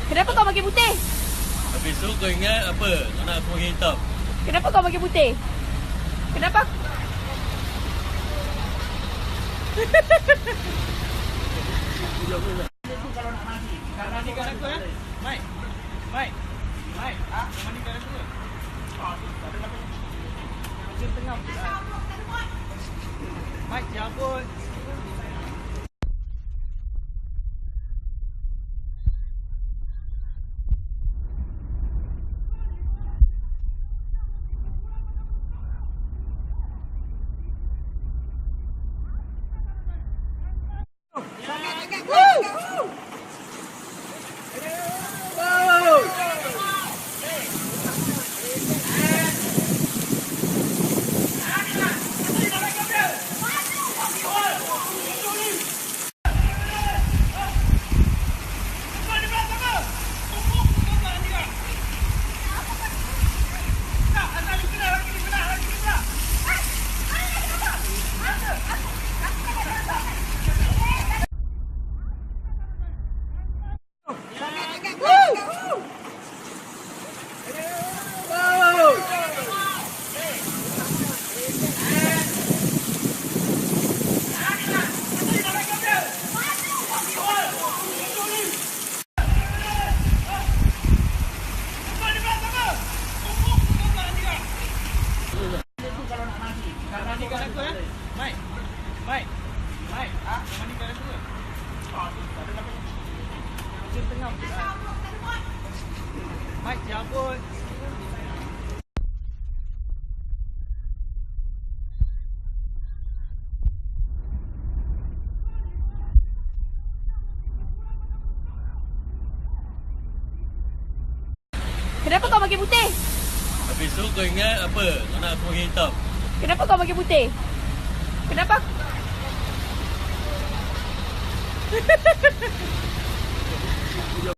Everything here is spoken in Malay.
Kenapa kau pakai putih? Habis tu kau ingat apa? Kau nak aku pakai hitam? Kenapa kau pakai putih? Kenapa? Kalau nak mandi. Nak mandikan aku ya? Mai. Mai. Mai. Mandikan aku ke? Ada apa? Macam tengah pula. Mai, cabut. Kalau nak mandi. Nak mandikan aku ya? Mai. Mai. Mai. Mandikan aku ke? Ada apa? Macam tengah pula. Mai, cabut. Kenapa kau pakai putih? Habis tu kau ingat apa? Kau nak aku pakai hitam? Kenapa kau pakai putih? Kenapa?